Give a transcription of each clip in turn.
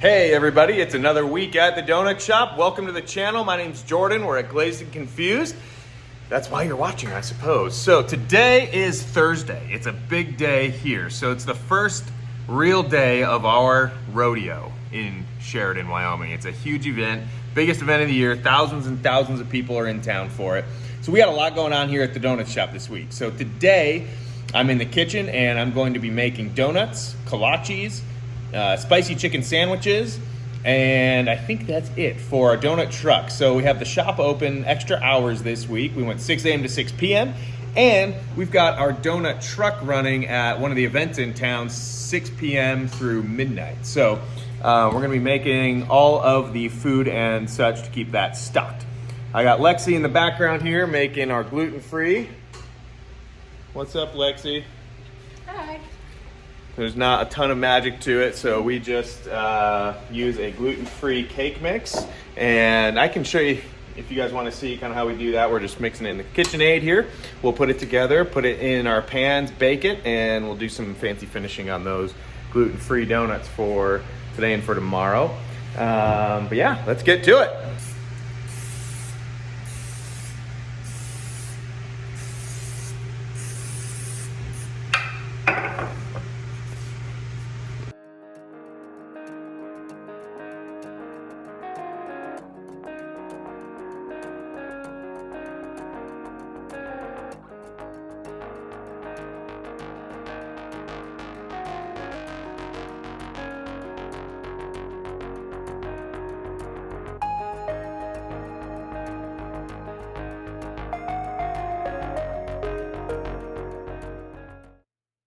Hey everybody, it's another week at the donut shop. Welcome to the channel. My name's Jordan. We're at Glazed and Confused. That's why you're watching, I suppose. So today is Thursday. It's a big day here. So it's the first real day of our rodeo in Sheridan, Wyoming. It's a huge event, biggest event of the year. Thousands and thousands of people are in town for it. So we got a lot going on here at the donut shop this week. So today I'm in the kitchen and I'm going to be making donuts, kolaches, spicy chicken sandwiches, and I think that's it for our donut truck. So we have the shop open extra hours this week. We went 6 a.m. to 6 p.m. and we've got our donut truck running at one of the events in town 6 p.m. through midnight. So we're gonna be making all of the food and such to keep that stocked. I got Lexi in the background here making our gluten-free. What's up, Lexi? Hi. There's not a ton of magic to it, so we just use a gluten-free cake mix. And I can show you, if you guys want to see kind of how we do that. We're just mixing it in the KitchenAid here. We'll put it together, put it in our pans, bake it, and we'll do some fancy finishing on those gluten-free donuts for today and for tomorrow. But yeah, let's get to it.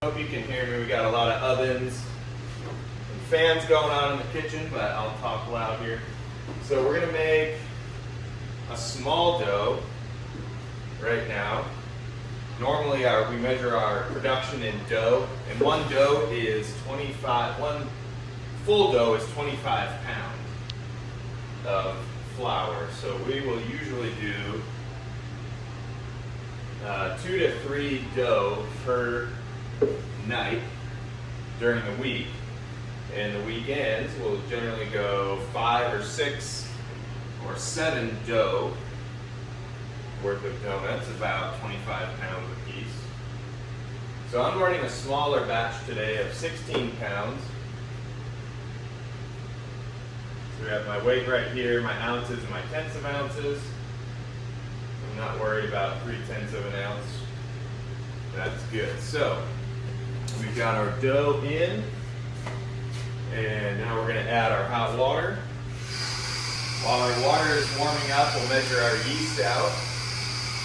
Hope you can hear me. We got a lot of ovens and fans going on in the kitchen, but I'll talk loud here. So we're gonna make a small dough right now. Normally we measure our production in dough, and one full dough is 25 pounds of flour. So we will usually do 2 to 3 dough per night during the week, and the weekends we'll generally go 5 or 6 or 7 dough worth of donuts, about 25 pounds a piece. So I'm running a smaller batch today of 16 pounds. So we have my weight right here, my ounces and my tenths of ounces. I'm not worried about 3/10 of an ounce. That's good. So we've got our dough in, and now we're going to add our hot water. While our water is warming up, we'll measure our yeast out.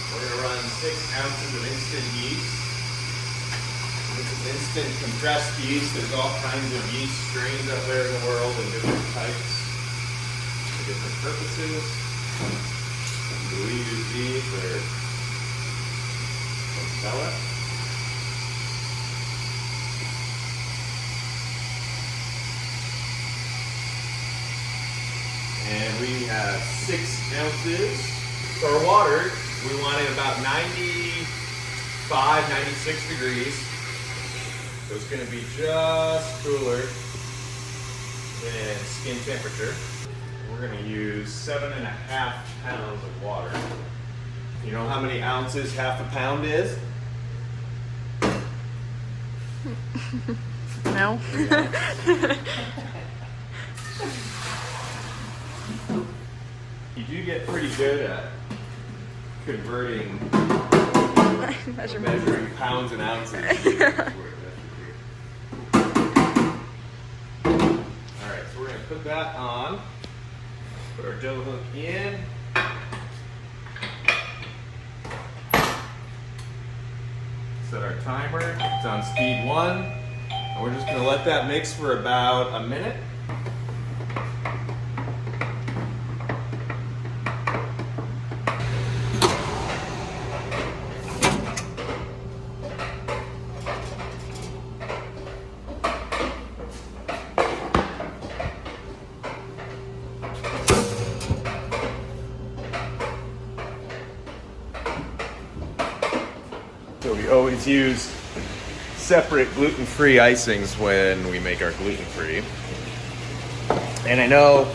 We're going to run 6 ounces of instant yeast. This is instant compressed yeast. There's all kinds of yeast strains out there in the world and different types for different purposes. We use these for Nutella. And we have 6 ounces. So our water, we want it about 95, 96 degrees. So it's going to be just cooler than skin temperature. We're going to use 7.5 pounds of water. You know how many ounces half a pound is? No. You do get pretty good at converting, measuring pounds and ounces. Alright, so we're going to put that on. Put our dough hook in. Set our timer. It's on speed 1. And we're just going to let that mix for about a minute. So we always use separate gluten-free icings when we make our gluten-free. And I know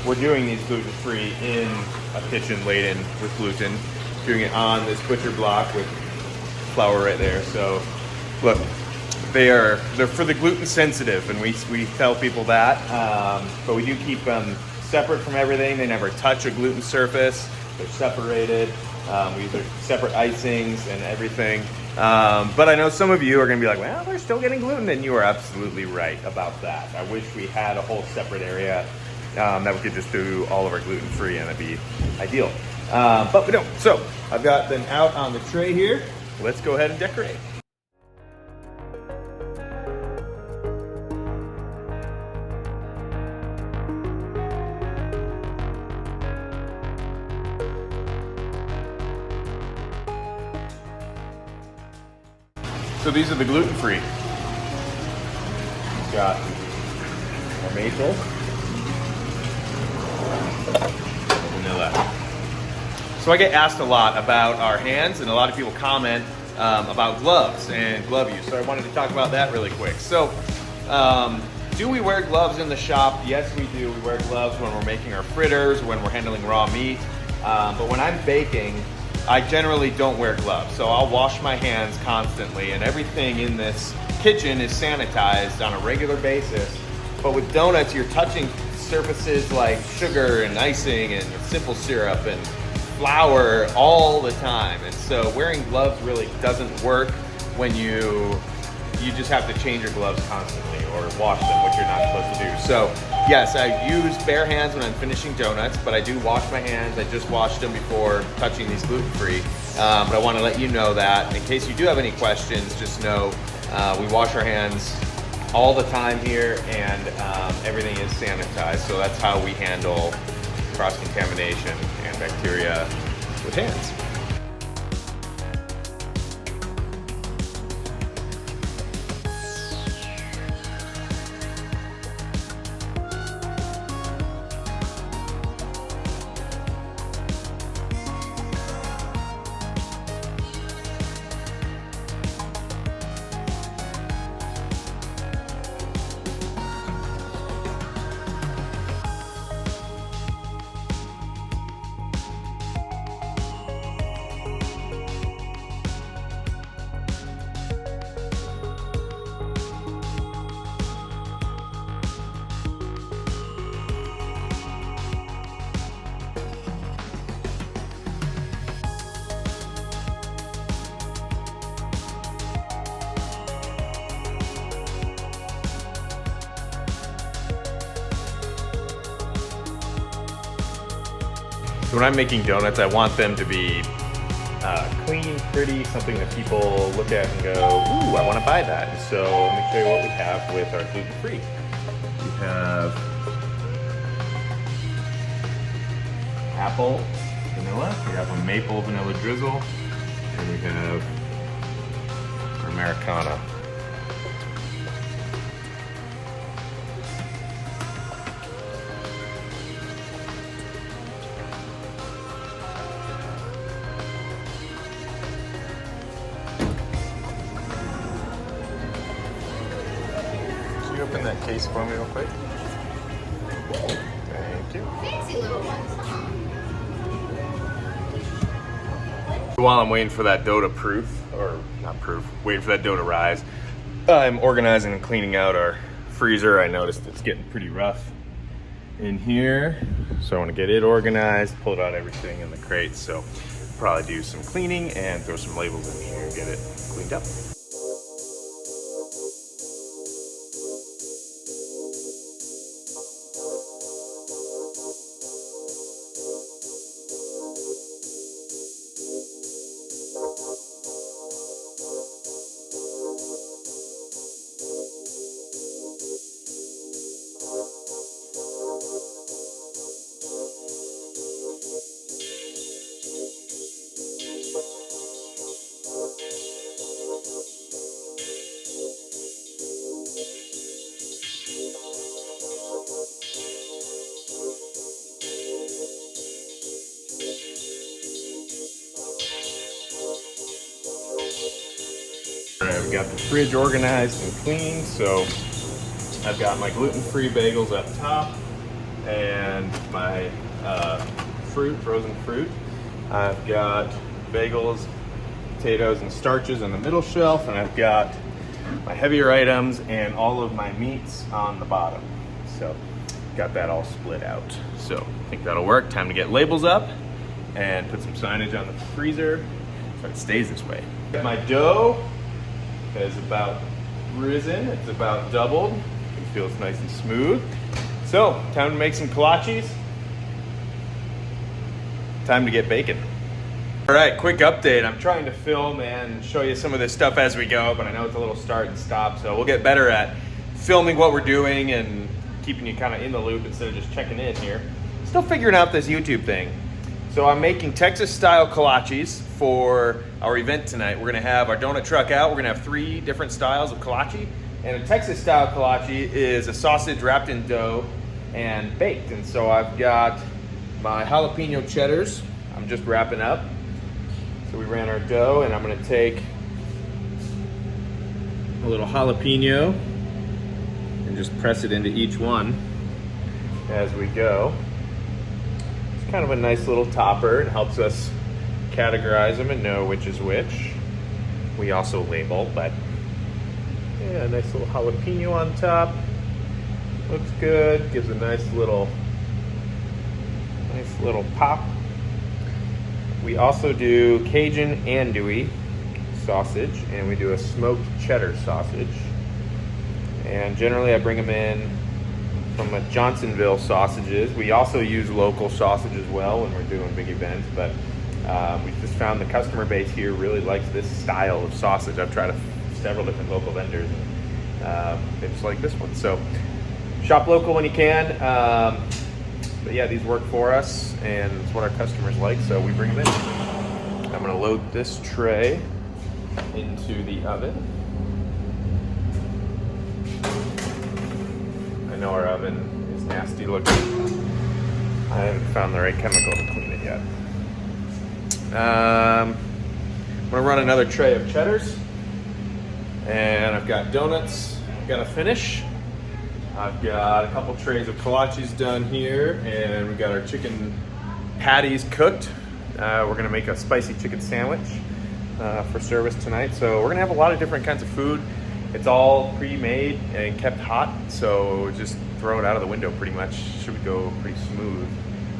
we're doing these gluten-free in a kitchen laden with gluten, doing it on this butcher block with flour right there. So look, they're for the gluten sensitive, and we tell people that, but we do keep them separate from everything. They never touch a gluten surface. They're separated. We use separate icings and everything. But I know some of you are going to be like, well, they're still getting gluten, and you are absolutely right about that. I wish we had a whole separate area that we could just do all of our gluten-free, and that'd be ideal. But we don't. So I've got them out on the tray here. Let's go ahead and decorate. So these are the gluten-free. We've got our maple, vanilla. So I get asked a lot about our hands, and a lot of people comment about gloves and glove use. So I wanted to talk about that really quick. So do we wear gloves in the shop? Yes, we do. We wear gloves when we're making our fritters, when we're handling raw meat. But when I'm baking, I generally don't wear gloves, so I'll wash my hands constantly, and everything in this kitchen is sanitized on a regular basis. But with donuts, you're touching surfaces like sugar and icing and simple syrup and flour all the time, and so wearing gloves really doesn't work when you just have to change your gloves constantly or wash them, which you're not supposed to do. So yes, I use bare hands when I'm finishing donuts, but I do wash my hands. I just washed them before touching these gluten-free. But I want to let you know that in case you do have any questions, just know we wash our hands all the time here, and everything is sanitized. So that's how we handle cross-contamination and bacteria with hands. So when I'm making donuts, I want them to be clean, pretty, something that people look at and go, ooh, I want to buy that. And so let me show you what we have with our gluten-free. We have apple vanilla, we have a maple vanilla drizzle, and we have our Americana. Can you open that case for me real quick? Thank you. Fancy little ones. While I'm waiting for that dough to proof, or not proof, waiting for that dough to rise, I'm organizing and cleaning out our freezer. I noticed it's getting pretty rough in here, so I want to get it organized, pull out everything in the crates. So probably do some cleaning and throw some labels in here and get it cleaned up. All right, we got the fridge organized and clean, so I've got my gluten-free bagels up top. and my fruit, frozen fruit. I've got bagels, potatoes, and starches on the middle shelf, and I've got my heavier items and all of my meats on the bottom. So got that all split out. So I think that'll work. Time to get labels up and put some signage on the freezer so it stays this way. My dough is about risen, it's about doubled. It feels nice and smooth. So time to make some kolaches. Time to get baking. All right, quick update. I'm trying to film and show you some of this stuff as we go, but I know it's a little start and stop, so we'll get better at filming what we're doing and keeping you kind of in the loop instead of just checking in here. Still figuring out this YouTube thing. So I'm making Texas-style kolaches for our event tonight. We're gonna have our donut truck out. We're gonna have 3 different styles of kolache. And a Texas-style kolache is a sausage wrapped in dough and baked. And so I've got my jalapeno cheddars. I'm just wrapping up. So we ran our dough, and I'm gonna take a little jalapeno and just press it into each one as we go. It's kind of a nice little topper. It helps us categorize them and know which is which. We also label, but yeah, a nice little jalapeno on top. Looks good, gives a nice little pop. We also do Cajun andouille sausage, and we do a smoked cheddar sausage. And generally I bring them in from a Johnsonville sausages. We also use local sausage as well when we're doing big events, but we just found the customer base here really likes this style of sausage. I've tried several different local vendors, and they just like this one. So shop local when you can. But yeah, these work for us, and it's what our customers like, so we bring them in. I'm gonna load this tray into the oven. I know our oven is nasty looking. I haven't found the right chemical to clean it yet. I'm gonna run another tray of cheddars, and I've got donuts I've gotta finish. I've got a couple trays of kolaches done here, and we've got our chicken patties cooked. We're gonna make a spicy chicken sandwich for service tonight. So we're gonna have a lot of different kinds of food. It's all pre-made and kept hot, so just throw it out of the window pretty much. Should go pretty smooth.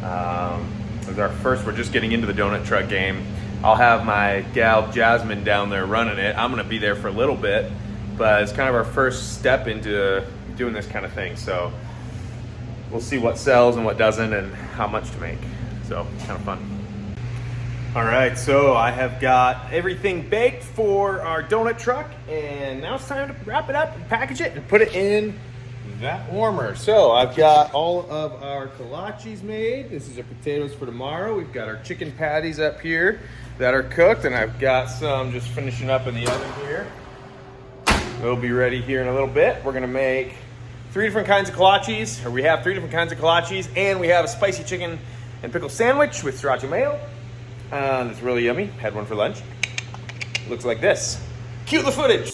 As our first, we're just getting into the donut truck game. I'll have my gal Jasmine down there running it. I'm gonna be there for a little bit, but it's kind of our first step into doing this kind of thing. So we'll see what sells and what doesn't and how much to make. So kind of fun. All right, so I have got everything baked for our donut truck, and now it's time to wrap it up and package it and put it in that warmer. So I've got all of our kolaches made. This is our potatoes for tomorrow. We've got our chicken patties up here that are cooked, and I've got some just finishing up in the oven here. They'll be ready here in a little bit. We're gonna make 3 different kinds of kolaches, or we have 3 different kinds of kolaches, and we have a spicy chicken and pickle sandwich with sriracha mayo. It's really yummy. Had one for lunch. Looks like this. Cue the footage.